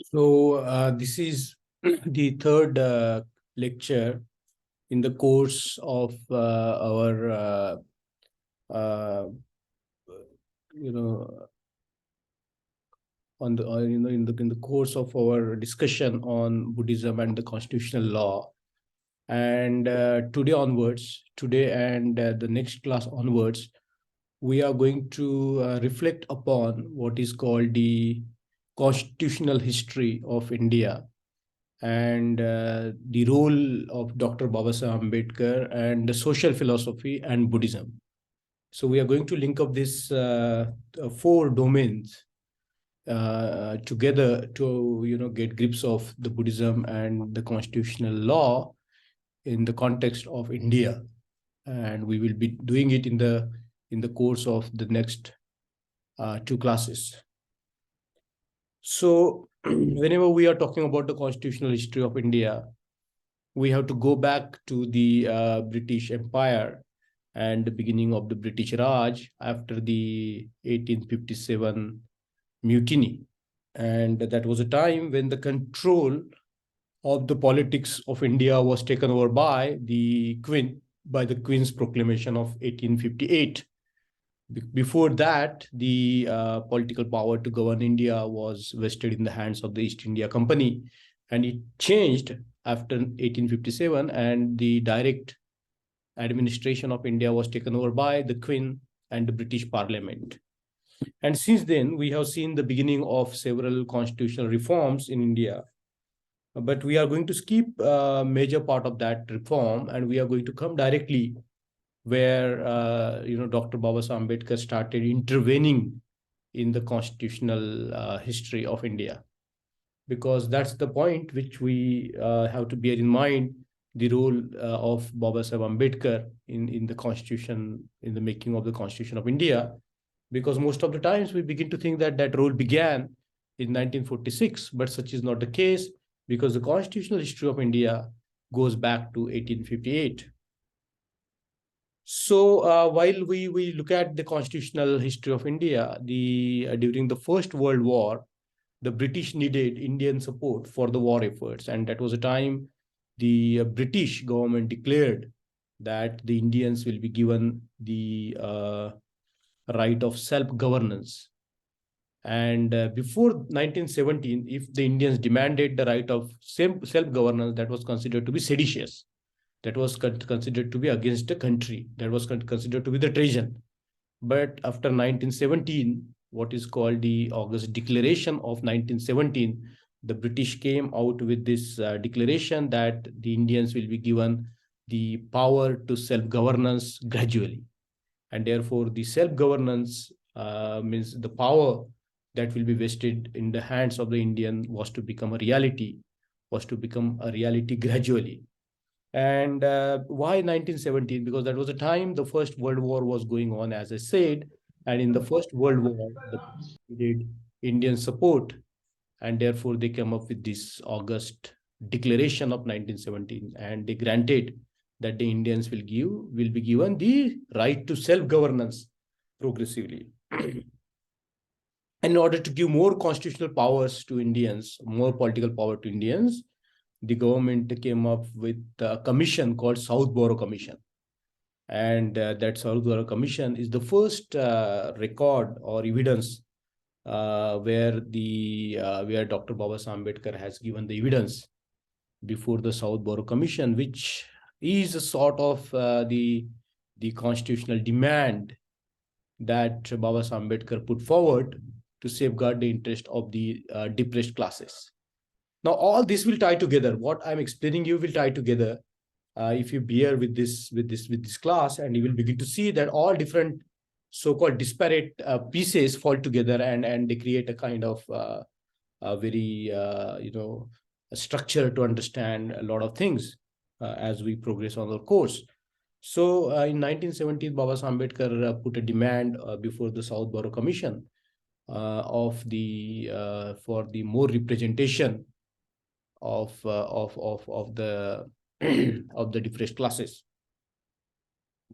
This is the third lecture in the course of our, uh, you know, on the in the course of our discussion on Buddhism and the constitutional law. And today and the next class onwards, we are going to reflect upon what is called the constitutional history of India and the role of Dr. Babasaheb Ambedkar and the social philosophy and Buddhism. So we are going to link up these four domains together to get grips of the Buddhism and the constitutional law in the context of India, and we will be doing it in the course of the next two classes. So whenever we are talking about the constitutional history of India, we have to go back to the British Empire and the beginning of the British Raj after the 1857 mutiny. And that was a time when the control of the politics of India was taken over by the Queen, by the Queen's proclamation of 1858. Before that, the political power to govern India was vested in the hands of the East India Company, and it changed after 1857, and the direct administration of India was taken over by the Queen and the British Parliament. And since then, we have seen the beginning of several constitutional reforms in India. But we are going to skip a major part of that reform, and we are going to come directly where Dr. Babasaheb Ambedkar started intervening in the constitutional history of India, because that's the point which we have to bear in mind, the role of Babasaheb Ambedkar in the constitution, in the making of the Constitution of India, because most of the times we begin to think that that role began in 1946, but such is not the case, because the constitutional history of India goes back to 1858. So while we look at the constitutional history of India, during the First World War, the British needed Indian support for the war efforts, and that was a time the British government declared that the Indians will be given the right of self-governance. And before 1917, if the Indians demanded the right of self-governance, that was considered to be seditious. That was considered to be against the country. That was considered to be the treason. But after 1917, what is called the August Declaration of 1917, the British came out with this declaration that the Indians will be given the power to self-governance gradually. And therefore, the self-governance means the power that will be vested in the hands of the Indian was to become a reality, gradually. And why 1917? Because that was the time the First World War was going on, as I said. And in the First World War, the needed Indian support, and therefore they came up with this August Declaration of 1917, and they granted that the Indians will be given the right to self-governance progressively. In order to give more constitutional powers to Indians, more political power to Indians, the government came up with a commission called Southborough Commission. And that Southborough Commission is the first record or evidence where Dr. Babasaheb Ambedkar has given the evidence before the Southborough Commission, which is a sort of the constitutional demand that Babasaheb Ambedkar put forward to safeguard the interest of the depressed classes. Now, all this will tie together. What I'm explaining you will tie together if you bear with this class, and you will begin to see that all different so-called disparate pieces fall together, and they create a kind of a very a structure to understand a lot of things as we progress on our course. So in 1917, Babasaheb Ambedkar put a demand before the Southborough Commission for the more representation of the of the depressed classes.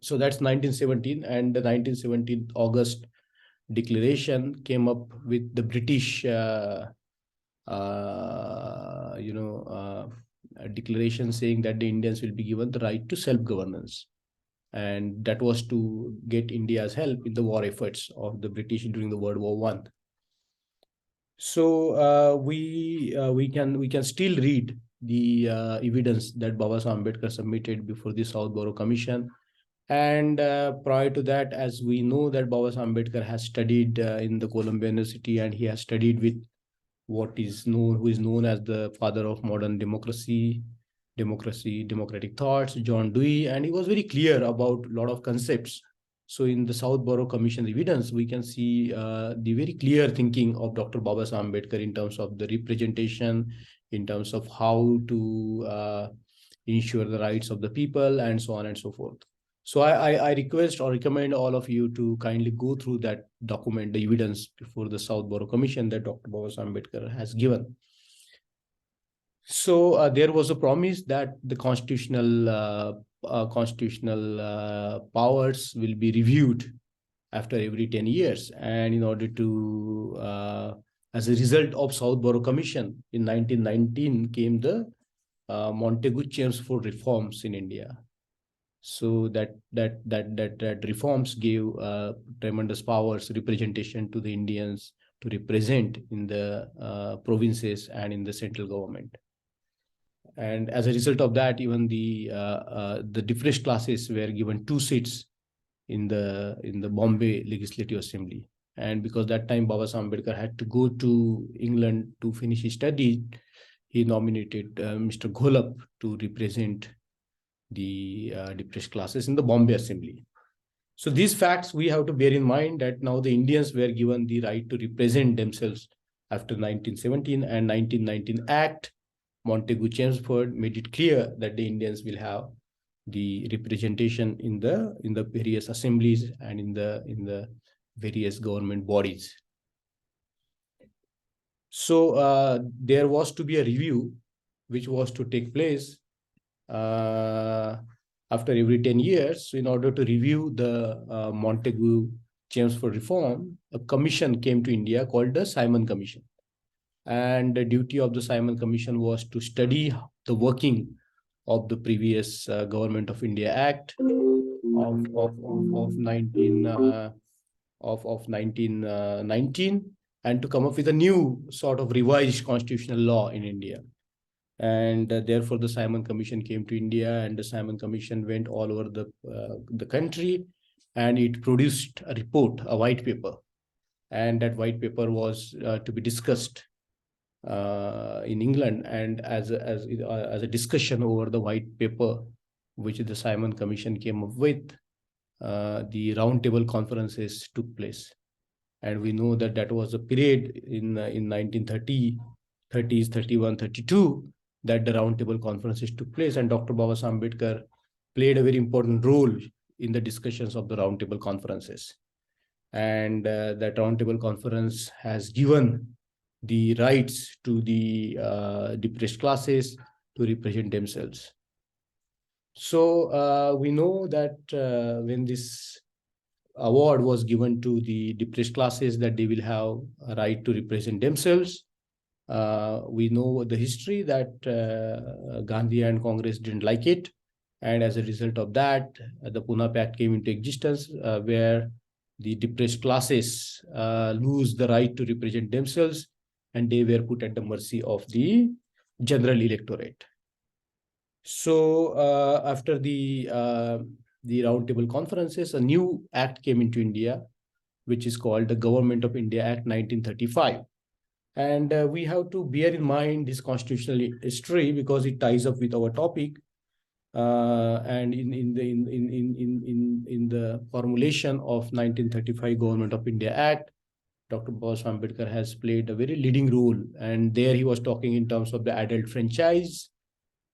So that's 1917, and the 1917 August Declaration came up with the British a declaration saying that the Indians will be given the right to self-governance. And that was to get India's help in the war efforts of the British during the World War I. So we can still read the evidence that Babasaheb Ambedkar submitted before the Southborough Commission. And prior to that, as we know that Babasaheb Ambedkar has studied in the Columbia University, and he has studied with who is known as the father of modern democratic thoughts, John Dewey, and he was very clear about a lot of concepts. So in the Southborough Commission evidence, we can see the very clear thinking of Dr. Babasaheb Ambedkar in terms of the representation, in terms of how to ensure the rights of the people, and so on and so forth. So I request or recommend all of you to kindly go through that document, the evidence before the Southborough Commission that Dr. Babasaheb Ambedkar has given. So there was a promise that the constitutional powers will be reviewed after every 10 years. And in order to, as a result of Southborough Commission, in 1919 came the Montagu-Chelmsford reforms in India. So that reforms gave tremendous powers, representation to the Indians to represent in the provinces and in the central government. And as a result of that, even the depressed classes were given 2 seats in the Bombay Legislative Assembly. And because that time Babasaheb Ambedkar had to go to England to finish his studies, he nominated Mr. Gholab to represent the depressed classes in the Bombay Assembly. So these facts we have to bear in mind, that now the Indians were given the right to represent themselves after 1917 and 1919 Act. Montagu-Chelmsford made it clear that the Indians will have the representation in the various assemblies and in the various government bodies. So there was to be a review which was to take place after every 10 years. So in order to review the Montagu-Chelmsford reform, a commission came to India called the Simon Commission. And the duty of the Simon Commission was to study the working of the previous Government of India Act of 1919, and to come up with a new sort of revised constitutional law in India. And therefore the Simon Commission came to India, and the Simon Commission went all over the country, and it produced a report, a white paper. And that white paper was to be discussed in England, and as a discussion over the white paper which the Simon Commission came up with, the roundtable conferences took place. And we know that that was a period in 1930s, 31, 32, that the roundtable conferences took place, and Dr. Babasaheb Ambedkar played a very important role in the discussions of the roundtable conferences. And that roundtable conference has given the rights to the depressed classes to represent themselves. So we know that when this award was given to the depressed classes, that they will have a right to represent themselves. We know the history that Gandhi and Congress didn't like it. And as a result of that, the Pune Pact came into existence, where the depressed classes lose the right to represent themselves, and they were put at the mercy of the general electorate. So after the roundtable conferences, a new act came into India, which is called the Government of India Act 1935. And we have to bear in mind this constitutional history because it ties up with our topic. And in the formulation of 1935 Government of India Act, Dr. Babasaheb Ambedkar has played a very leading role. And there he was talking in terms of the adult franchise,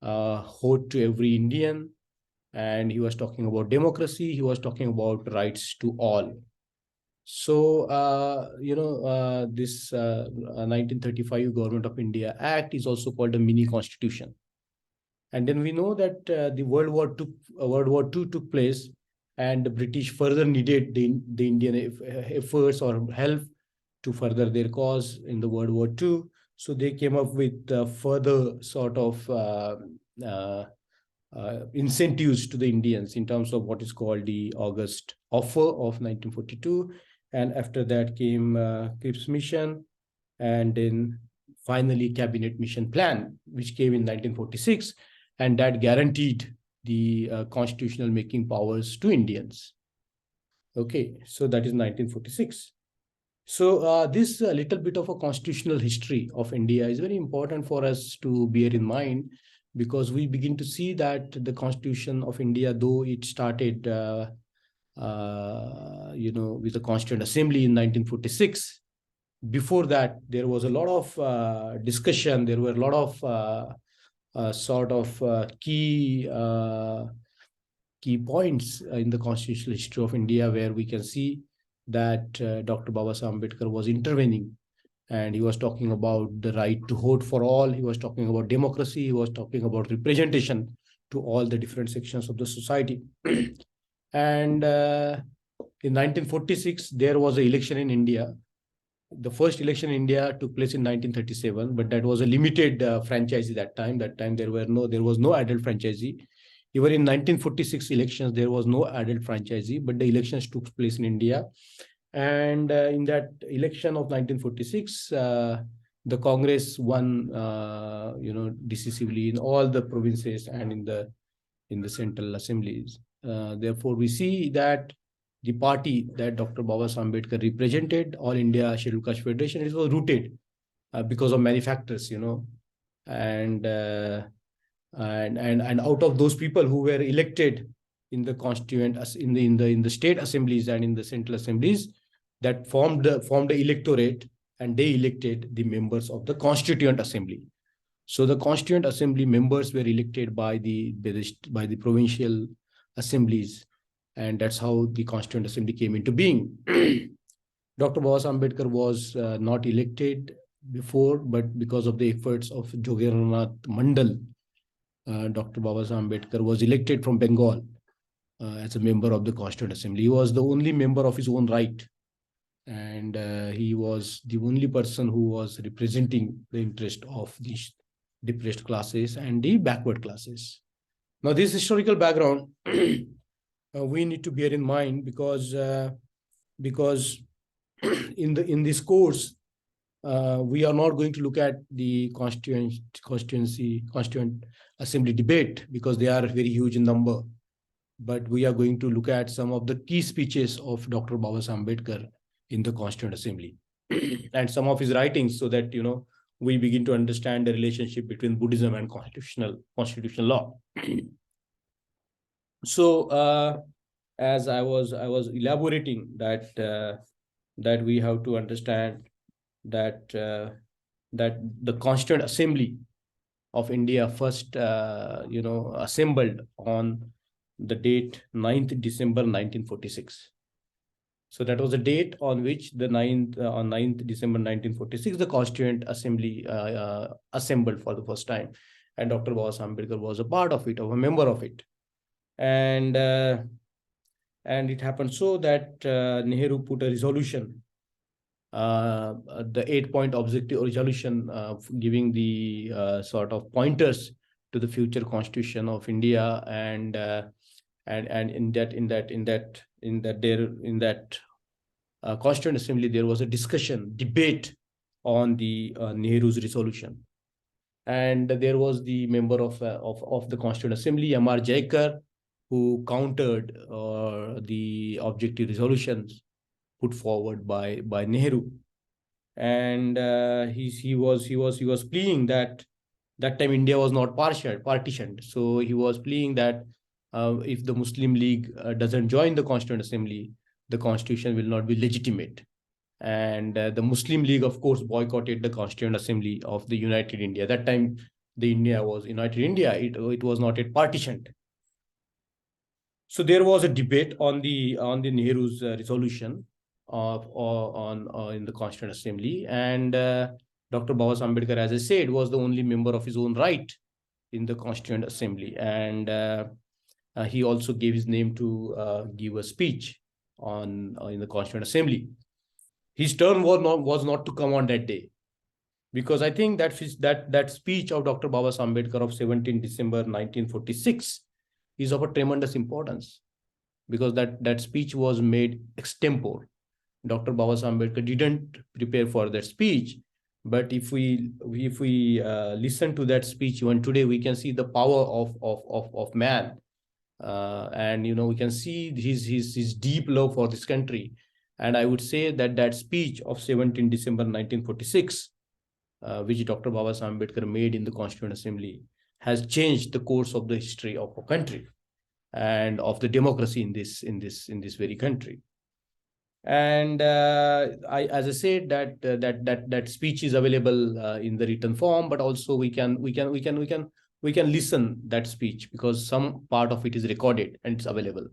ode to every Indian, and he was talking about democracy. He was talking about rights to all. So, this 1935 Government of India Act is also called a mini constitution. And then we know that the World War II took place, and the British further needed the Indian efforts or help to further their cause in the World War II. So they came up with further sort of incentives to the Indians in terms of what is called the August Offer of 1942. And after that came Cripps Mission, and then finally Cabinet Mission Plan, which came in 1946, and that guaranteed the constitutional making powers to Indians. Okay, so that is 1946. So this little bit of a constitutional history of India is very important for us to bear in mind, because we begin to see that the Constitution of India, though it started, with the Constituent Assembly in 1946, before that there was a lot of discussion. There were a lot of key points in the constitutional history of India, where we can see that Dr. Babasaheb Ambedkar was intervening, and he was talking about the right to vote for all. He was talking about democracy. He was talking about representation to all the different sections of the society. And in 1946, there was an election in India. The first election in India took place in 1937, but that was a limited franchisee that time. That time there was no adult franchisee. Even in 1946 elections, there was no adult franchisee, but the elections took place in India. And in that election of 1946, the Congress won, decisively in all the provinces and in the central assemblies. Therefore, we see that the party that Dr. Babasaheb Ambedkar represented, All India Scheduled Caste Federation, it was rooted because of many factors, and out of those people who were elected in the constituent, in the state assemblies and in the central assemblies, that formed the electorate, and they elected the members of the Constituent Assembly. So the Constituent Assembly members were elected by the provincial assemblies, and that's how the Constituent Assembly came into being. Dr. Babasaheb Ambedkar was not elected before, but because of the efforts of Jogendranath Mandal, Dr. Babasaheb Ambedkar was elected from Bengal as a member of the Constituent Assembly. He was the only member of his own right, and he was the only person who was representing the interest of the depressed classes and the backward classes. Now, this historical background we need to bear in mind, because in this course we are not going to look at the constituent assembly debate, because they are very huge in number, but we are going to look at some of the key speeches of Dr. Babasaheb Ambedkar in the Constituent Assembly and some of his writings, so that we begin to understand the relationship between Buddhism and constitutional law. So as I was elaborating that we have to understand that the Constituent Assembly of India first assembled on the date 9th December 1946. So that was the date on which on 9th December 1946, the Constituent Assembly assembled for the first time. And Dr. Babasaheb Ambedkar was a part of it, or a member of it. And it happened so that Nehru put a resolution, the 8-point objective resolution, giving the sort of pointers to the future constitution of India, and in that Constituent Assembly, there was a debate on the Nehru's resolution, and there was the member of the Constituent Assembly, M.R. Jaikar, who countered the objective resolutions put forward by Nehru, and he was pleading that time India was not partitioned. So he was pleading that if the Muslim League doesn't join the Constituent Assembly, the constitution will not be legitimate. And the Muslim League, of course, boycotted the Constituent Assembly of the United India. That time, the India was United India. It was not yet partitioned. So there was a debate on the Nehru's resolution in the Constituent Assembly, and Dr. Babasaheb Ambedkar, as I said, was the only member of his own right in the Constituent Assembly, and he also gave his name to give a speech in the Constituent Assembly. His turn was not to come on that day, because I think that speech of Dr. Babasaheb Ambedkar of 17 December 1946 is of a tremendous importance, because that speech was made extempore. Dr. Babasaheb Ambedkar didn't prepare for that speech, but if we listen to that speech even today, we can see the power of man, and we can see his deep love for this country. And I would say that speech of 17 December 1946, which Dr. Babasaheb Ambedkar made in the Constituent Assembly, has changed the course of the history of our country and of the democracy in this very country. And as I said, that speech is available in the written form, but also we can listen that speech, because some part of it is recorded and it's available.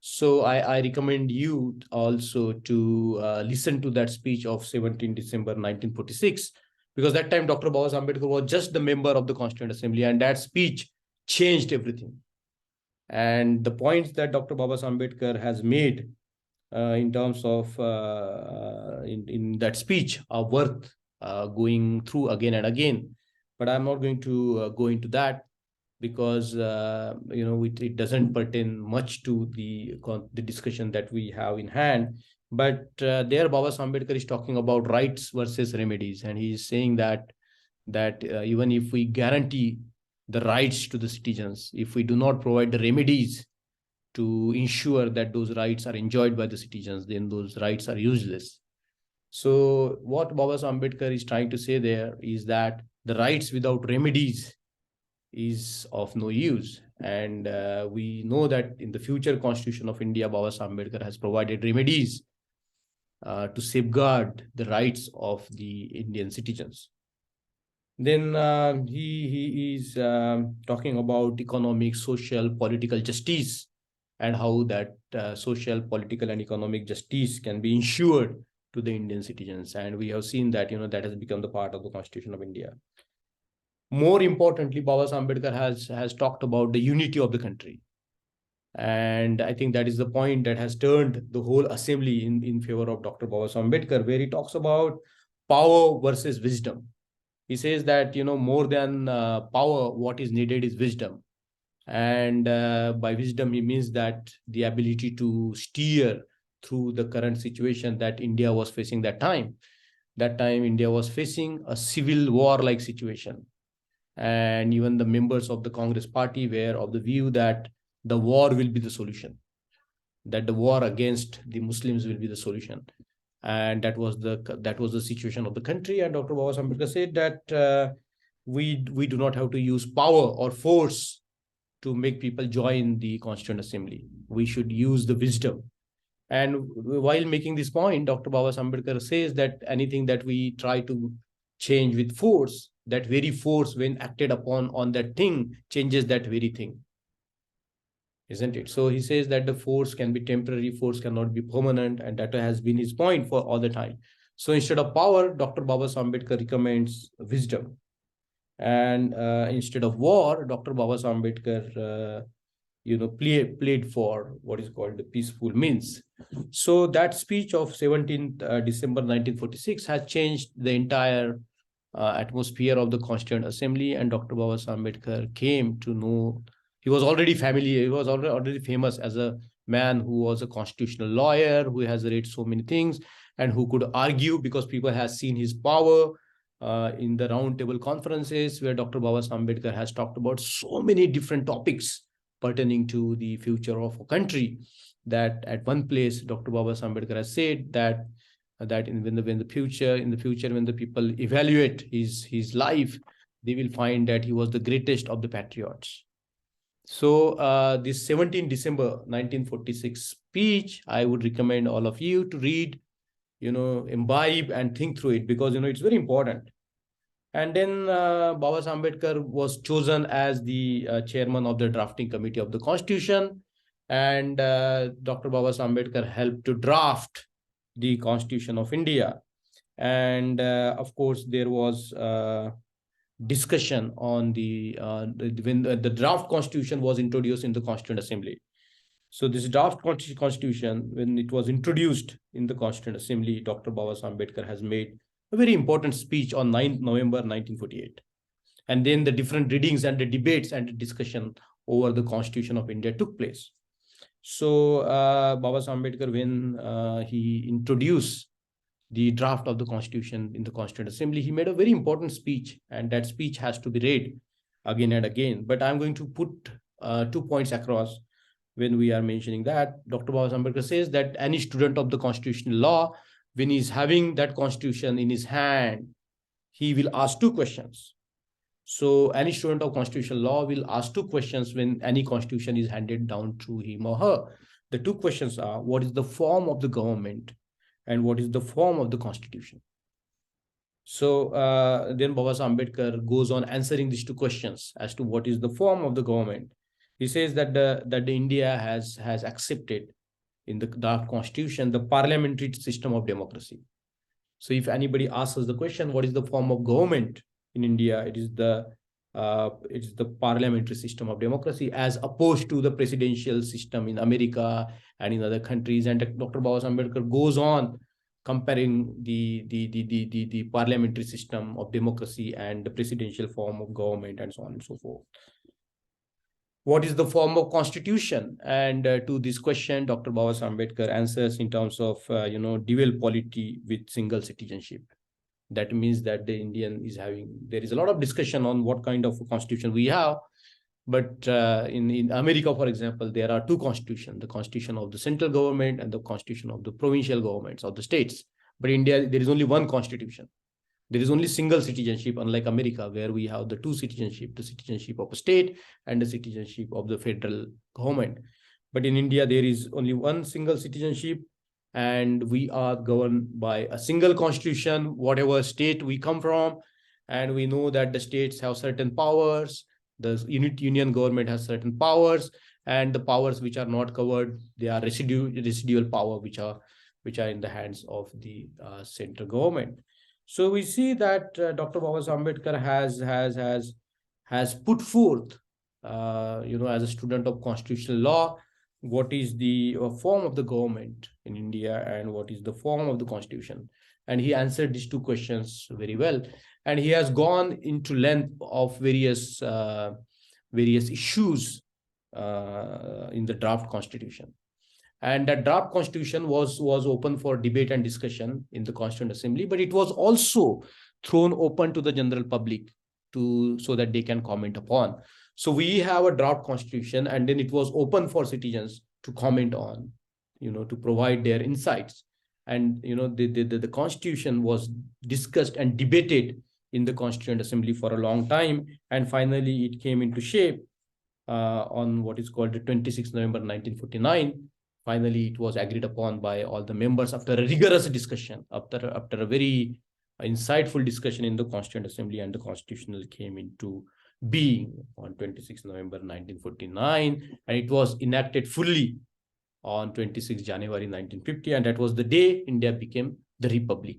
So I recommend you also to listen to that speech of 17 December 1946, because that time Dr. Babasaheb Ambedkar was just the member of the Constituent Assembly, and that speech changed everything. And the points that Dr. Babasaheb Ambedkar has made in terms of in that speech are worth going through again and again. But I'm not going to go into that, because it doesn't pertain much to the discussion that we have in hand. But there Babasaheb Ambedkar is talking about rights versus remedies, and he is saying that even if we guarantee the rights to the citizens, if we do not provide the remedies to ensure that those rights are enjoyed by the citizens, then those rights are useless. So what Babasaheb Ambedkar is trying to say there is that the rights without remedies is of no use. And we know that in the future Constitution of India, Babasaheb Ambedkar has provided remedies to safeguard the rights of the Indian citizens. Then he is talking about economic, social, political justice, and how that social, political, and economic justice can be ensured to the Indian citizens. And we have seen that that has become the part of the Constitution of India. More importantly, Babasaheb Ambedkar has talked about the unity of the country. And I think that is the point that has turned the whole assembly in favor of Dr. Babasaheb Ambedkar, where he talks about power versus wisdom. He says that, more than power, what is needed is wisdom. And by wisdom, he means that the ability to steer through the current situation that India was facing that time. That time, India was facing a civil war-like situation. And even the members of the Congress party were of the view that the war will be the solution, that the war against the Muslims will be the solution. And that was the situation of the country. And Dr. Babasaheb Ambedkar said that we do not have to use power or force to make people join the Constituent Assembly. We should use the wisdom. And while making this point, Dr. Babasaheb Ambedkar says that anything that we try to change with force, that very force, when acted upon on that thing, changes that very thing. Isn't it? So he says that the force can be temporary, force cannot be permanent, and that has been his point for all the time. So instead of power, Dr. Babasaheb Ambedkar recommends wisdom. And instead of war, Dr. Babasaheb Ambedkar played for what is called the peaceful means. So that speech of 17th December 1946 has changed the entire atmosphere of the Constituent Assembly. And Dr. Babasaheb Ambedkar came to know, he was already familiar, he was already famous as a man who was a constitutional lawyer, who has read so many things, and who could argue, because people have seen his power in the roundtable conferences where Dr. Babasaheb Ambedkar has talked about so many different topics pertaining to the future of a country, that at one place Dr. Babasaheb Ambedkar has said that in the future when the people evaluate his life, they will find that he was the greatest of the patriots. So this 17 December 1946 speech, I would recommend all of you to read, imbibe and think through it, because it's very important. And then Babasaheb Ambedkar was chosen as the chairman of the drafting committee of the Constitution, and Dr. Babasaheb Ambedkar helped to draft the Constitution of India. And of course, there was discussion on when the draft Constitution was introduced in the Constituent Assembly. So this draft Constitution, when it was introduced in the Constituent Assembly, Dr. Babasaheb Ambedkar has made a very important speech on 9th November 1948. And then the different readings and the debates and the discussion over the Constitution of India took place. So Babasaheb Ambedkar, when he introduced the draft of the Constitution in the Constituent Assembly, he made a very important speech, and that speech has to be read again and again. But I'm going to put 2 points across when we are mentioning that. Dr. Babasaheb Ambedkar says that any student of the constitutional law, when he's having that constitution in his hand, he will ask 2 questions. So any student of constitutional law will ask 2 questions when any constitution is handed down to him or her. The 2 questions are, what is the form of the government and what is the form of the constitution? So then Babasaheb Ambedkar goes on answering these 2 questions as to what is the form of the government. He says that the India has accepted in the draft constitution the parliamentary system of democracy. So if anybody asks us the question, what is the form of government in India? It is the parliamentary system of democracy, as opposed to the presidential system in America and in other countries. And Dr. Babasaheb Ambedkar goes on comparing the parliamentary system of democracy and the presidential form of government, and so on and so forth. What is the form of constitution? And to this question, Dr. Babasaheb Ambedkar answers in terms of dual polity with single citizenship. That means that the Indian is having, there is a lot of discussion on what kind of constitution we have. But in America, for example, there are 2 constitutions, the constitution of the central government and the constitution of the provincial governments of the states. But in India, there is only one constitution. There is only single citizenship, unlike America, where we have the 2 citizenship, the citizenship of a state and the citizenship of the federal government. But in India, there is only one single citizenship, and we are governed by a single constitution, whatever state we come from. And we know that the states have certain powers, the union government has certain powers, and the powers which are not covered, they are residual power, which are in the hands of the central government. So we see that Dr. Babasaheb Ambedkar has put forth, as a student of constitutional law, what is the form of the government in India and what is the form of the constitution. And he answered these 2 questions very well. And he has gone into length of various issues in the draft constitution. And that draft constitution was open for debate and discussion in the Constituent Assembly, but it was also thrown open to the general public so that they can comment upon. So we have a draft constitution, and then it was open for citizens to comment on, to provide their insights. And the constitution was discussed and debated in the Constituent Assembly for a long time, and finally it came into shape on what is called the 26th November 1949. Finally, it was agreed upon by all the members after a rigorous discussion, after a very insightful discussion in the Constituent Assembly, and the constitutional came into being on 26th November 1949, and it was enacted fully on 26th January 1950, and that was the day India became the Republic,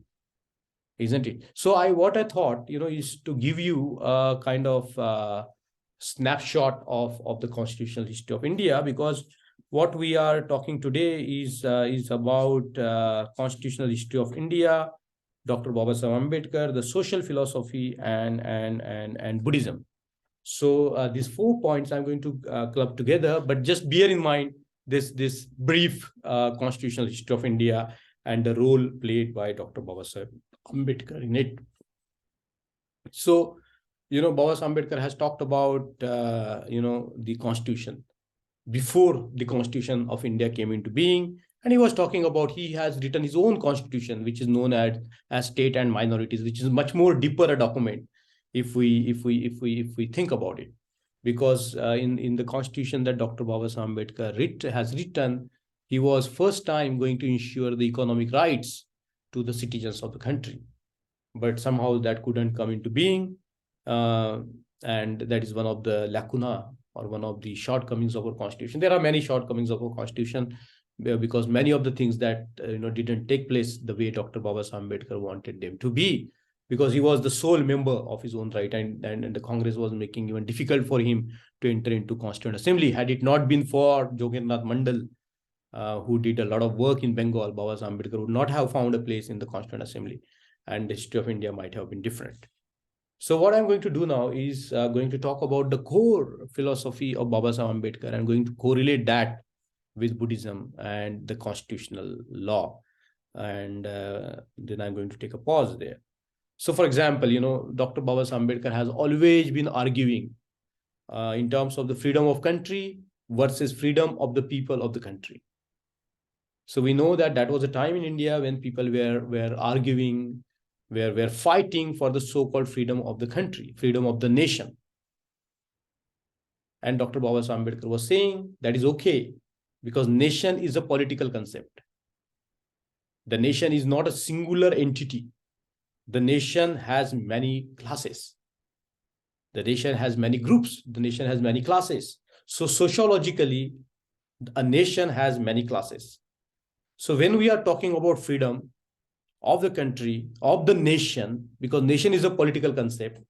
isn't it? So what I thought, is to give you a kind of snapshot of the constitutional history of India, because what we are talking today is about constitutional history of India, Dr. Babasaheb Ambedkar, the social philosophy, and Buddhism. So these 4 points I'm going to club together, but just bear in mind this brief constitutional history of India and the role played by Dr. Babasaheb Ambedkar in it. So, Babasaheb Ambedkar has talked about, the constitution before the Constitution of India came into being. And he was talking about, he has written his own constitution, which is known as State and Minorities, which is much more deeper a document if we think about it. Because in the constitution that Dr. Babasaheb Ambedkar has written, he was first time going to ensure the economic rights to the citizens of the country. But somehow that couldn't come into being. And that is one of the lacuna, or one of the shortcomings of our constitution. There are many shortcomings of our constitution, because many of the things that didn't take place the way Dr. Babasaheb Ambedkar wanted them to be, because he was the sole member of his own right, and the Congress was making even difficult for him to enter into Constituent Assembly. Had it not been for Jogendrath Mandal, who did a lot of work in Bengal, Babasaheb Ambedkar would not have found a place in the Constituent Assembly. and the history of India might have been different. So what I'm going to do now is going to talk about the core philosophy of Babasaheb Ambedkar and going to correlate that with Buddhism and the constitutional law. And then I'm going to take a pause there. So for example, Dr. Babasaheb Ambedkar has always been arguing in terms of the freedom of country versus freedom of the people of the country. So we know that was a time in India when people were arguing, were fighting for the so-called freedom of the country, freedom of the nation. And Dr. Babasaheb Ambedkar was saying that is okay, because nation is a political concept. The nation is not a singular entity. The nation has many classes. The nation has many groups. The nation has many classes. So sociologically, a nation has many classes. So when we are talking about freedom of the country, of the nation, because nation is a political concept,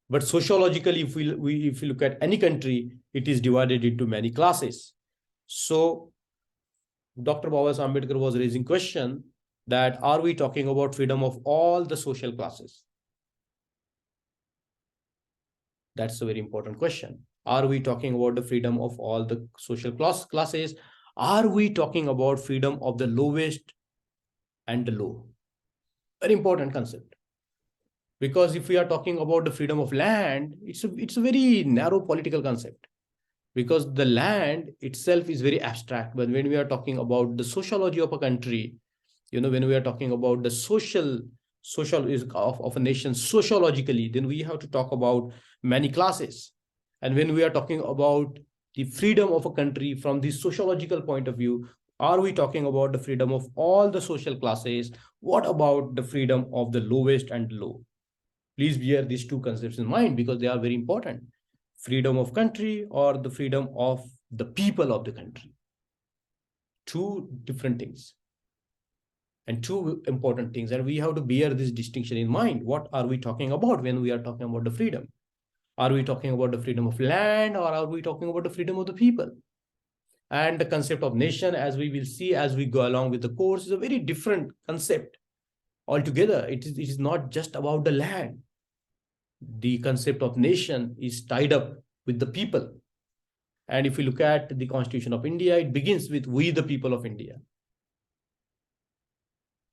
but sociologically, if we look at any country, it is divided into many classes. So Dr. Babasaheb Ambedkar was raising question that are we talking about freedom of all the social classes? That's a very important question. Are we talking about the freedom of all the social classes? Are we talking about freedom of the lowest and the low? Very important concept. Because if we are talking about the freedom of land, it's a very narrow political concept. Because the land itself is very abstract. But when we are talking about the sociology of a country, when we are talking about the social is of a nation sociologically, then we have to talk about many classes. And when we are talking about the freedom of a country from the sociological point of view, are we talking about the freedom of all the social classes? What about the freedom of the lowest and low? Please bear these two concepts in mind because they are very important. Freedom of country or the freedom of the people of the country. Two different things. And two important things, and we have to bear this distinction in mind. What are we talking about when we are talking about the freedom? Are we talking about the freedom of land, or are we talking about the freedom of the people? And the concept of nation, as we will see as we go along with the course, is a very different concept altogether. It is not just about the land. The concept of nation is tied up with the people. And if we look at the Constitution of India, it begins with we the people of India.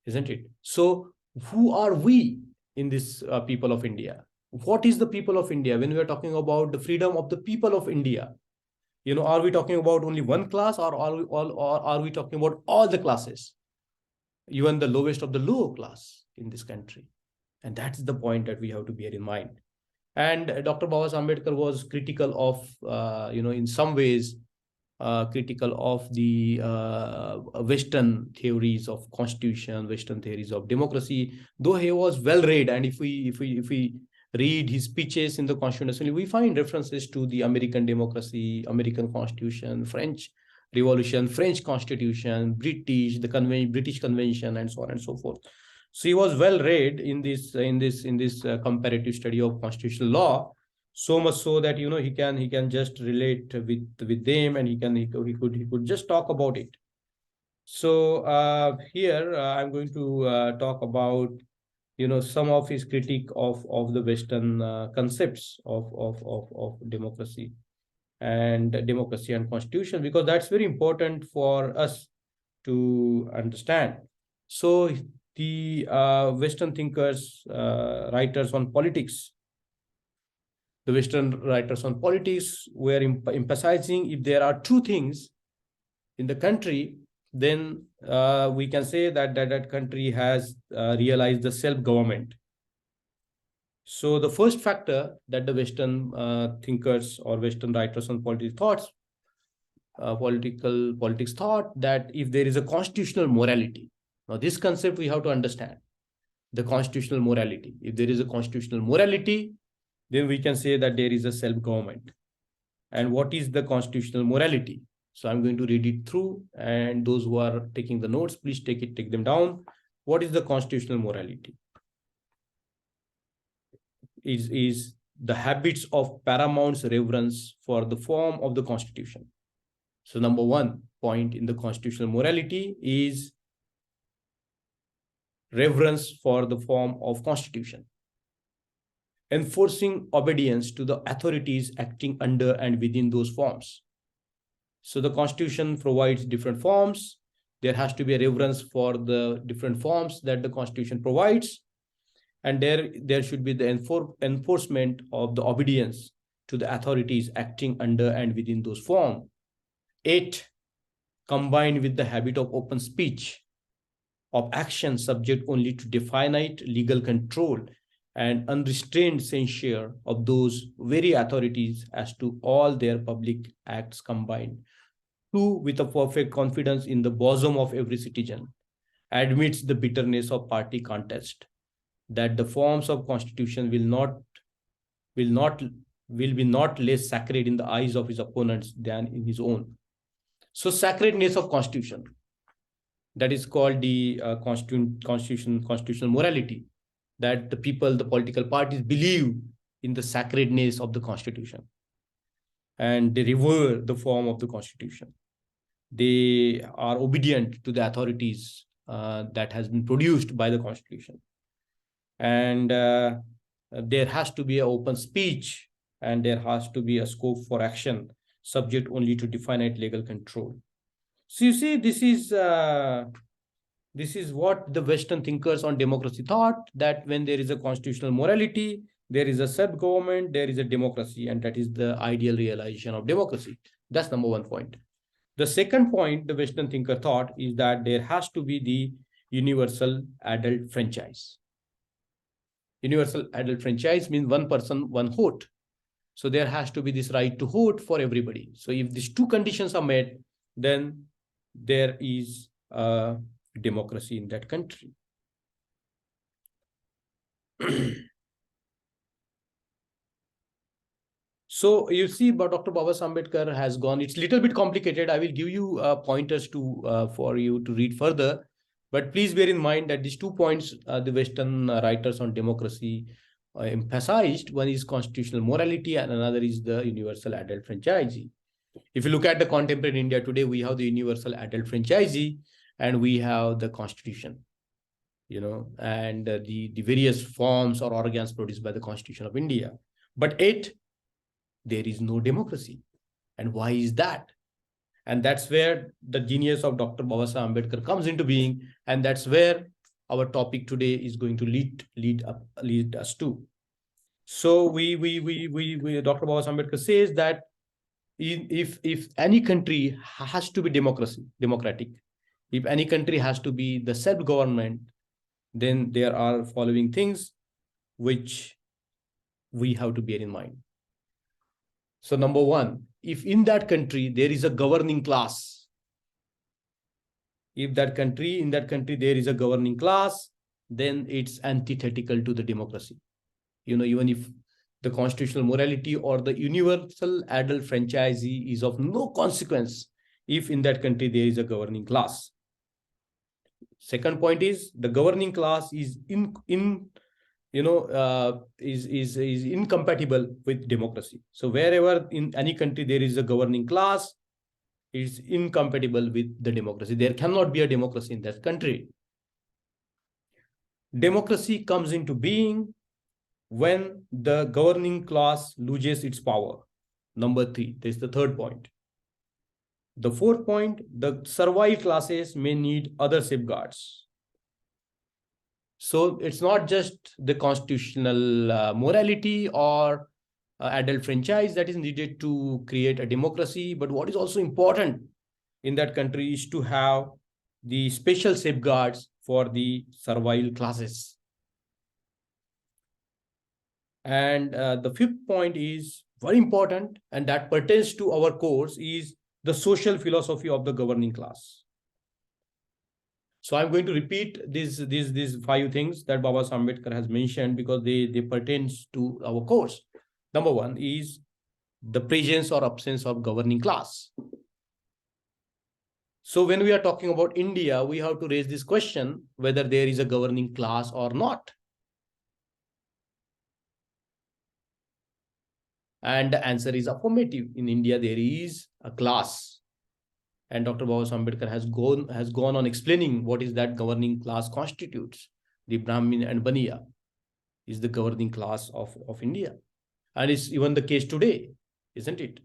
Isn't it? So who are we in this people of India? What is the people of India? When we are talking about the freedom of the people of India, are we talking about only one class, or are we talking about all the classes, even the lowest of the low class in this country? And that's the point that we have to bear in mind. And Dr. Babasaheb Ambedkar was critical of, in some ways, critical of the Western theories of constitution, Western theories of democracy, though he was well read. And if we read his speeches in the Constitutional Assembly, we find references to the American democracy, American Constitution, French Revolution, French Constitution, British Convention, and so on and so forth. So he was well read in this comparative study of constitutional law. So much so that he can just relate with them, and he could just talk about it. So here I'm going to talk about some of his critique of the Western concepts of democracy and constitution, because that's very important for us to understand. So the Western thinkers, writers on politics, the Western writers on politics were emphasizing if there are two things in the country, then we can say that country has realized the self-government. So the first factor that the Western thinkers or Western writers on politics thought that if there is a constitutional morality. Now this concept we have to understand, the constitutional morality. If there is a constitutional morality, then we can say that there is a self-government. And what is the constitutional morality? So I'm going to read it through, and those who are taking the notes, please take them down. What is the constitutional morality? Is the habits of paramount reverence for the form of the Constitution. So number one point in the constitutional morality is reverence for the form of constitution, enforcing obedience to the authorities acting under and within those forms. So the constitution provides different forms. There has to be a reverence for the different forms that the constitution provides. And there should be the enforcement of the obedience to the authorities acting under and within those forms. 8, combined with the habit of open speech, of action subject only to definite legal control and unrestrained censure of those very authorities as to all their public acts combined. 2, with a perfect confidence in the bosom of every citizen, admits the bitterness of party contest, that the forms of constitution will be not less sacred in the eyes of his opponents than in his own. So sacredness of constitution, that is called the constitutional morality, that the people, the political parties believe in the sacredness of the constitution and they revere the form of the constitution. They are obedient to the authorities that has been produced by the constitution. And there has to be an open speech and there has to be a scope for action subject only to definite legal control. So you see, this is what the Western thinkers on democracy thought, that when there is a constitutional morality, there is a self-government, there is a democracy, and that is the ideal realization of democracy. That's number one point. The second point the Western thinker thought is that there has to be the universal adult franchise. Universal adult franchise means one person, one vote. So there has to be this right to vote for everybody. So if these two conditions are met, then there is a democracy in that country. So you see, but Dr. Babasaheb Ambedkar has gone. It's a little bit complicated. I will give you pointers for you to read further. But please bear in mind that these 2 points the Western writers on democracy emphasized. One is constitutional morality and another is the universal adult franchise. If you look at the contemporary India today, we have the universal adult franchise and we have the constitution, and the various forms or organs produced by the Constitution of India. But yet, there is no democracy. And why is that? And that's where the genius of Dr. Babasaheb Ambedkar comes into being. And that's where our topic today is going to lead us to. So Dr. Babasaheb Ambedkar says that if any country has to be democratic, if any country has to be the self-government, then there are following things which we have to bear in mind. So number one, if in that country there is a governing class, if in that country there is a governing class, then it's antithetical to the democracy. Even if the constitutional morality or the universal adult franchise is of no consequence, if in that country there is a governing class. Second point is the governing class is is incompatible with democracy. So wherever in any country there is a governing class, it's incompatible with the democracy. There cannot be a democracy in that country. Democracy comes into being when the governing class loses its power. Number 3, this is the third point. The fourth point, the servile classes may need other safeguards. So it's not just the constitutional morality or adult franchise that is needed to create a democracy, but what is also important in that country is to have the special safeguards for the servile classes. And the fifth point is very important, and that pertains to our course, is the social philosophy of the governing class. So I'm going to repeat these 5 things that Babasaheb Ambedkar has mentioned because they pertains to our course. Number 1 is the presence or absence of governing class. So when we are talking about India, we have to raise this question whether there is a governing class or not. And the answer is affirmative. In India, there is a class. And Dr. Babasaheb Ambedkar has gone on explaining what is that governing class constitutes. The Brahmin and Baniya is the governing class of India. And it's even the case today, isn't it?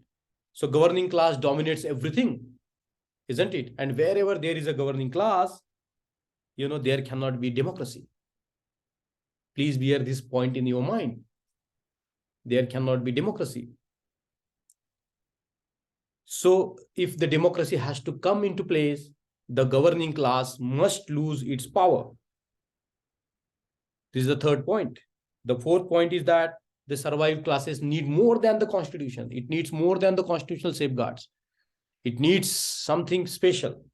So governing class dominates everything, isn't it? And wherever there is a governing class, there cannot be democracy. Please bear this point in your mind. There cannot be democracy. So if the democracy has to come into place, the governing class must lose its power. This is the third point. The fourth point is that the survived classes need more than the constitution. It needs more than the constitutional safeguards. It needs something special.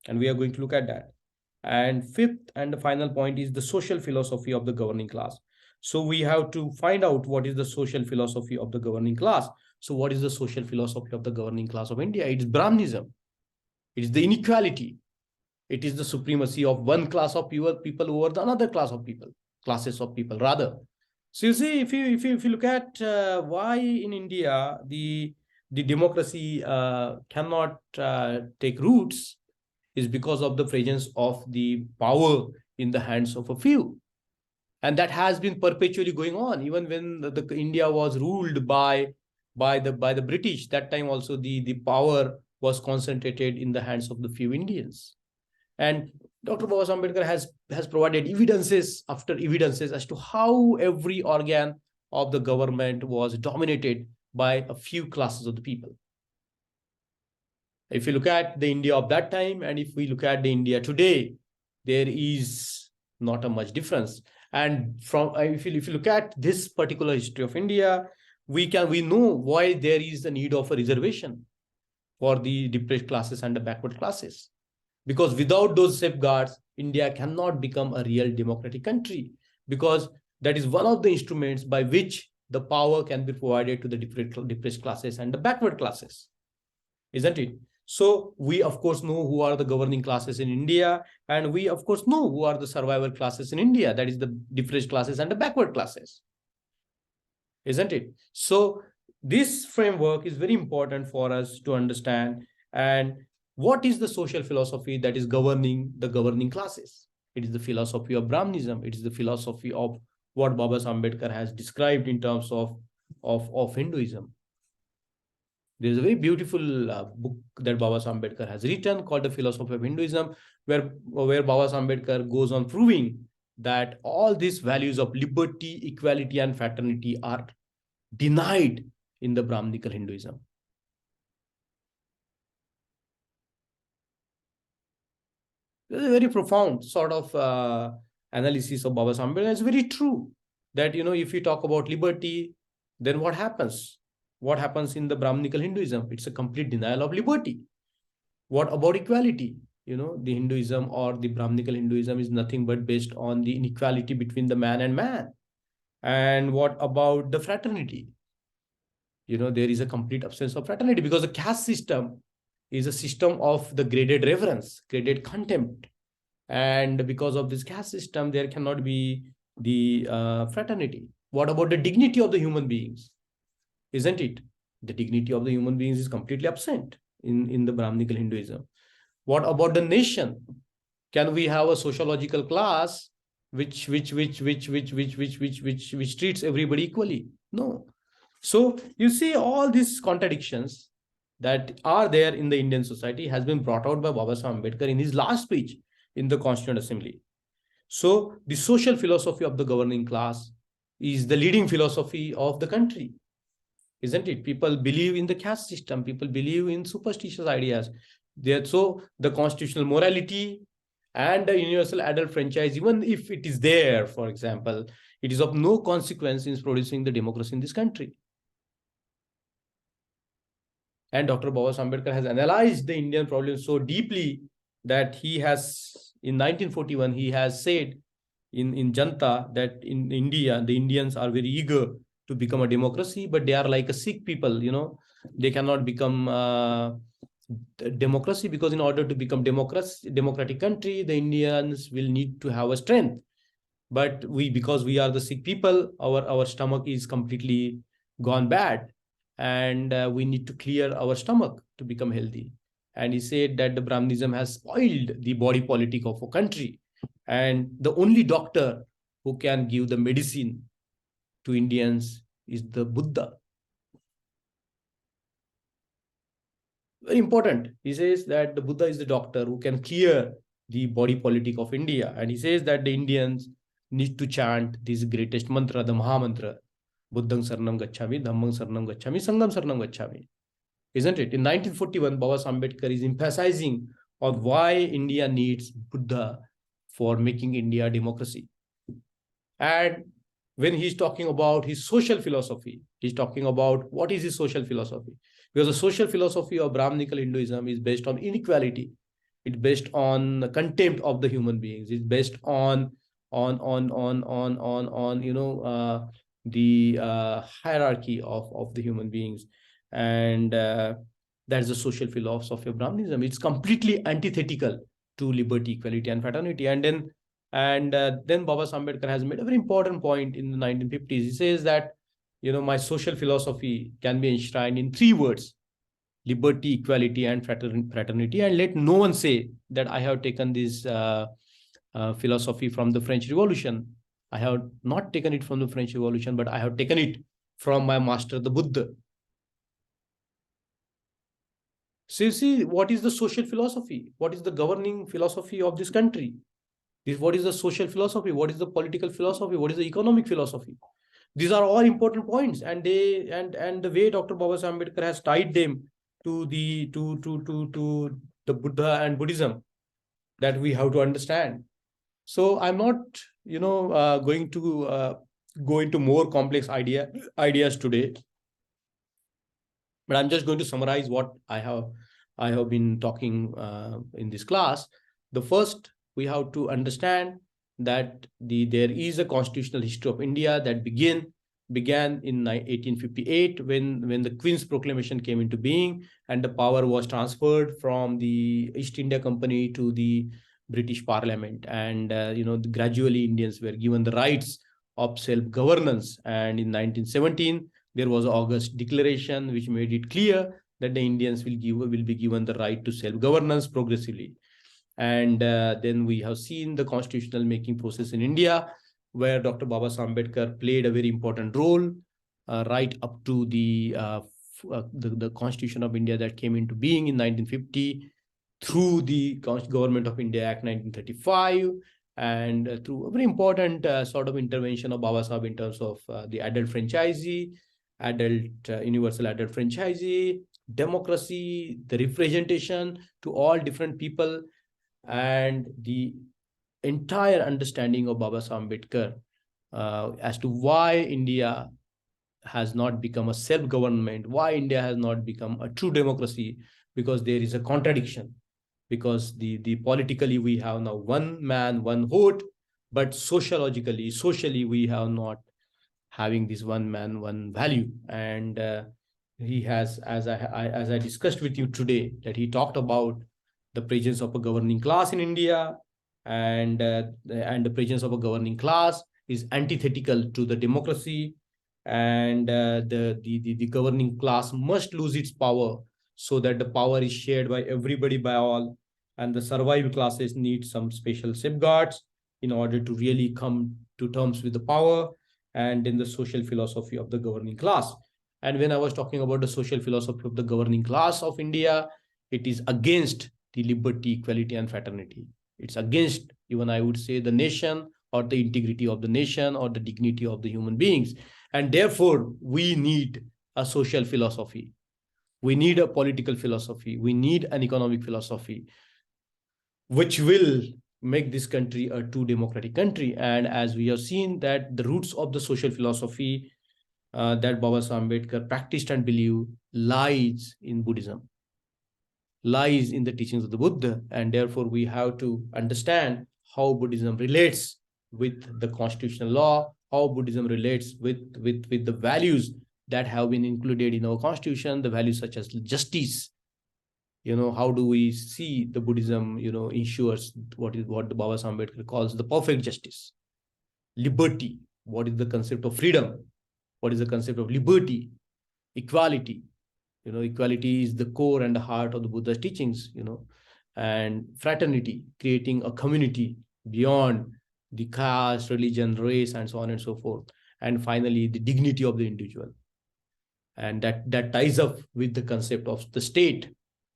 And we are going to look at that. And fifth and the final point is the social philosophy of the governing class. So we have to find out what is the social philosophy of the governing class. So what is the social philosophy of the governing class of India? It is Brahmanism. It is the inequality. It is the supremacy of one class of people over the another classes of people rather. So you see, if you look at why in India the democracy cannot take roots, is because of the presence of the power in the hands of a few. And that has been perpetually going on. Even when the India was ruled by the British, that time also the power was concentrated in the hands of the few Indians. And Dr. Babasaheb Ambedkar has provided evidences after evidences as to how every organ of the government was dominated by a few classes of the people. If you look at the India of that time and if we look at the India today, there is not a much difference. And if you look at this particular history of India, we know why there is the need of a reservation for the depressed classes and the backward classes. Because without those safeguards, India cannot become a real democratic country, because that is one of the instruments by which the power can be provided to the depressed classes and the backward classes, isn't it? So we, of course, know who are the governing classes in India, and we, of course, know who are the survival classes in India, that is the depressed classes and the backward classes, isn't it? So this framework is very important for us to understand. And what is the social philosophy that is governing the governing classes? It is the philosophy of Brahmanism. It is the philosophy of what Babasaheb Ambedkar has described in terms of Hinduism. There is a very beautiful book that Babasaheb Ambedkar has written called The Philosophy of Hinduism, where Babasaheb Ambedkar goes on proving that all these values of liberty, equality, and fraternity are denied in the Brahminical Hinduism. There's a very profound sort of analysis of Babasaheb Ambedkar. It's very true that, if you talk about liberty, then what happens? What happens in the Brahminical Hinduism? It's a complete denial of liberty. What about equality? The Hinduism or the Brahminical Hinduism is nothing but based on the inequality between the man and man. And what about the fraternity? There is a complete absence of fraternity, because the caste system is a system of the graded reverence, graded contempt. And because of this caste system, there cannot be the fraternity. What about the dignity of the human beings? Isn't it? The dignity of the human beings is completely absent in the Brahminical Hinduism. What about the nation? Can we have a sociological class which treats everybody equally? No. So you see, all these contradictions that are there in the Indian society has been brought out by Babasaheb Ambedkar in his last speech in the Constituent Assembly. So the social philosophy of the governing class is the leading philosophy of the country, isn't it? People believe in the caste system. People believe in superstitious ideas. So the constitutional morality and the universal adult franchise, even if it is there, for example, it is of no consequence in producing the democracy in this country. And Dr. Babasaheb Ambedkar has analyzed the Indian problem so deeply that he has, in 1941, he has said in Janta that in India, the Indians are very eager to become a democracy, but they are like a sick people, they cannot become democracy, because in order to become democratic country, the Indians will need to have a strength. But because we are the sick people, our stomach is completely gone bad, and we need to clear our stomach to become healthy. And he said that the Brahmanism has spoiled the body politic of a country, And the only doctor who can give the medicine to Indians is the Buddha. Very important. He says that the Buddha is the doctor who can clear the body politic of India. And he says that the Indians need to chant this greatest mantra, the Maha Mantra, Buddhang Saranam Gacchami, Dhammang Saranam Gacchami, Sangham Saranam Gacchami. Isn't it? In 1941, Babasaheb Ambedkar is emphasizing on why India needs Buddha for making India a democracy. And when he's talking about his social philosophy, he's talking about what is his social philosophy. Because the social philosophy of Brahminical Hinduism is based on inequality. It's based on contempt of the human beings. It's based on the hierarchy of the human beings. And that's the social philosophy of Brahmanism. It's completely antithetical to liberty, equality, and fraternity. And then Babasaheb Ambedkar has made a very important point in the 1950s. He says that, my social philosophy can be enshrined in 3 words: liberty, equality, and fraternity. And let no one say that I have taken this philosophy from the French Revolution. I have not taken it from the French Revolution, but I have taken it from my master, the Buddha. So you see, what is the social philosophy? What is the governing philosophy of this country? What is the social philosophy? What is the political philosophy? What is the economic philosophy? These are all important points, and the way Dr. Babasaheb Ambedkar has tied them to the Buddha and Buddhism, that we have to understand. So I'm not, going to go into more complex ideas today, but I'm just going to summarize what I have been talking in this class. The first, we have to understand that there is a constitutional history of India that began in 1858 when the Queen's Proclamation came into being, and the power was transferred from the East India Company to the British Parliament. And gradually Indians were given the rights of self-governance. And in 1917, there was an August Declaration which made it clear that the Indians will be given the right to self-governance progressively. And then we have seen the constitutional making process in India, where Dr. Babasaheb Ambedkar played a very important role right up to the Constitution of India that came into being in 1950, through the Government of India Act 1935, and through a very important sort of intervention of Babasaheb in terms of the universal adult franchisee, democracy, the representation to all different people, and the entire understanding of Babasaheb Ambedkar as to why India has not become a self-government, why India has not become a true democracy, because there is a contradiction. Because the politically we have now one man, one vote, but socially we have not having this one man, one value. And he has, as I discussed with you today, that he talked about the presence of a governing class in India, and the presence of a governing class is antithetical to the democracy, and the governing class must lose its power so that the power is shared by everybody, by all, and the survived classes need some special safeguards in order to really come to terms with the power, and in the social philosophy of the governing class. And when I was talking about the social philosophy of the governing class of India, it is against the liberty, equality, and fraternity. It's against, even I would say, the nation, or the integrity of the nation, or the dignity of the human beings. And therefore, we need a social philosophy. We need a political philosophy. We need an economic philosophy, which will make this country a true democratic country. And as we have seen, that the roots of the social philosophy that Babasaheb Ambedkar practiced and believed lies in Buddhism, lies in the teachings of the Buddha. And therefore, we have to understand how Buddhism relates with the constitutional law, how Buddhism relates with the values that have been included in our constitution, the values such as justice. How do we see the Buddhism, ensures what the Babasaheb Ambedkar calls the perfect justice, liberty. What is the concept of freedom? What is the concept of liberty, equality? Equality is the core and the heart of the Buddha's teachings, and fraternity, creating a community beyond the caste, religion, race, and so on and so forth. And finally, the dignity of the individual. And that ties up with the concept of the state.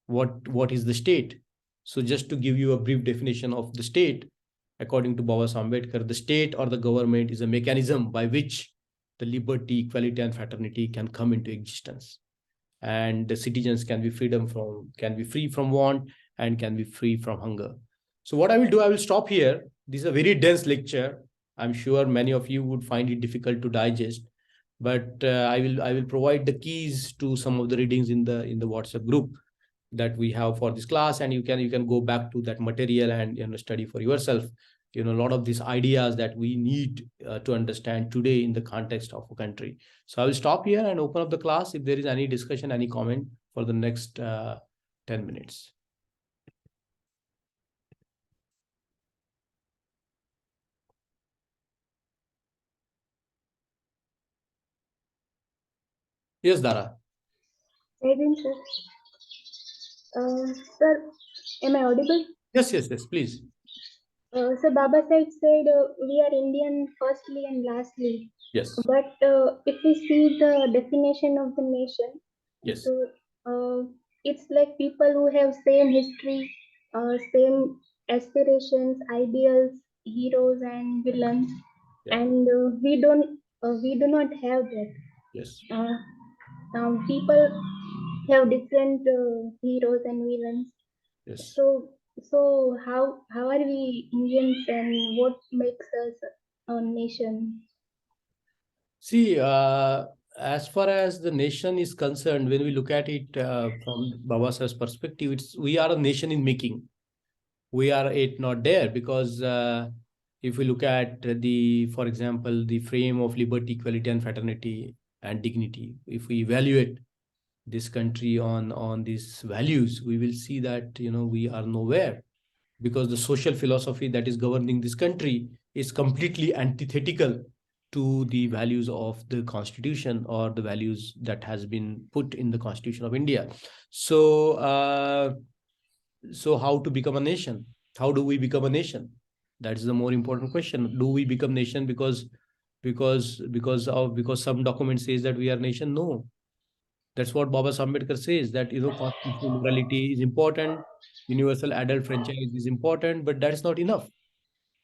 What is the state? So just to give you a brief definition of the state, according to Babasaheb Ambedkar, the state or the government is a mechanism by which the liberty, equality, and fraternity can come into existence, and the citizens can be free from want and can be free from hunger. So what I will do, I will stop here. This is a very dense lecture. I'm sure many of you would find it difficult to digest, but I will provide the keys to some of the readings in the WhatsApp group that we have for this class, and you can go back to that material and study for yourself. A lot of these ideas that we need to understand today in the context of a country. So I will stop here and open up the class if there is any discussion, any comment for the next 10 minutes. Yes, Dara. Evening, sir. Sir, am I audible? Yes, please. So Baba said we are Indian firstly and lastly. Yes. But if we see the definition of the nation, Yes. so it's like people who have same history, same aspirations, ideals, heroes and villains, Yeah. and we do not have that. Yes. People have different heroes and villains. Yes. So how are we Indians and what makes us a nation? See, as far as the nation is concerned, when we look at it from Babasaheb's perspective, we are a nation in making. We are it not there because if we look at for example, the frame of liberty, equality, and fraternity and dignity, if we evaluate this country on these values, we will see that we are nowhere, because the social philosophy that is governing this country is completely antithetical to the values of the constitution or the values that has been put in the Constitution of India. So how to become a nation? How do we become a nation? That is the more important question. Do we become nation because some document says that we are nation? No. That's what Babasaheb Ambedkar says, that constitutional morality is important, universal adult franchise is important, but that's not enough.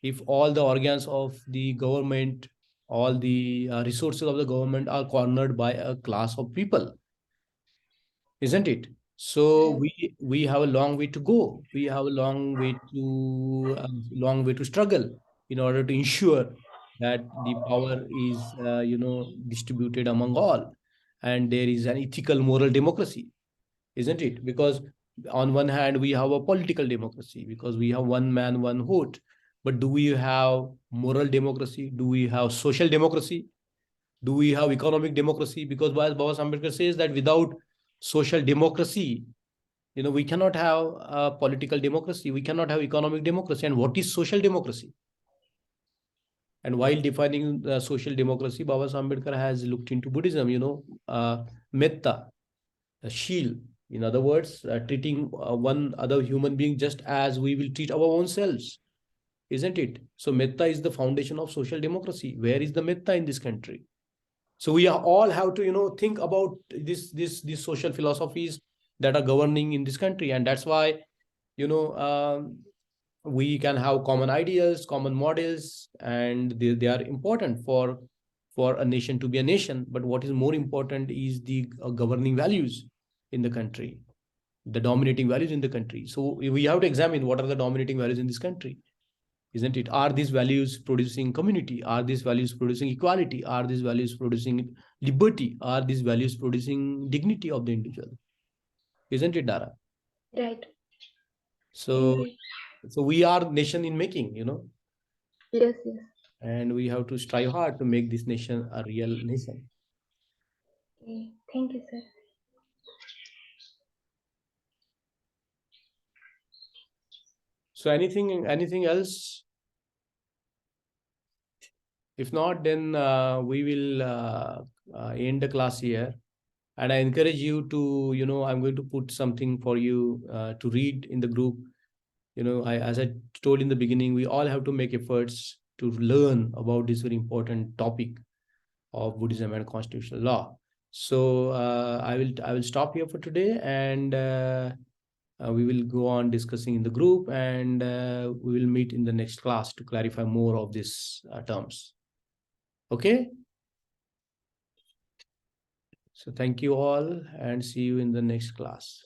If all the organs of the government, all the resources of the government are cornered by a class of people, isn't it? So we have a long way to go. We have a long way to struggle in order to ensure that the power is distributed among all, and there is an ethical, moral democracy, isn't it? Because on one hand we have a political democracy because we have one man, one vote, but do we have moral democracy? Do we have social democracy? Do we have economic democracy? Because as Baba Ambedkar says that without social democracy, we cannot have a political democracy, we cannot have economic democracy. And what is social democracy? And while defining social democracy, Baba Ambedkar has looked into Buddhism, metta, a shield. In other words, treating one other human being just as we will treat our own selves, isn't it? So metta is the foundation of social democracy. Where is the metta in this country? So we all have to think about these social philosophies that are governing in this country, and that's why you know um, we can have common ideals, common models, and they are important for a nation to be a nation. But what is more important is the governing values in the country, the dominating values in the country. So we have to examine what are the dominating values in this country, isn't it? Are these values producing community? Are these values producing equality? Are these values producing liberty? Are these values producing dignity of the individual? Isn't it, Dara? Right. So, Okay. so we are nation in making, Yes, yes. and we have to strive hard to make this nation a real nation. Okay. Thank you, sir. So anything else? If not, then we will end the class here. And I encourage you to, I'm going to put something for you to read in the group. as I told in the beginning, we all have to make efforts to learn about this very important topic of Buddhism and constitutional law. So I will stop here for today, and we will go on discussing in the group, and we will meet in the next class to clarify more of these terms. Okay. So thank you all, and see you in the next class.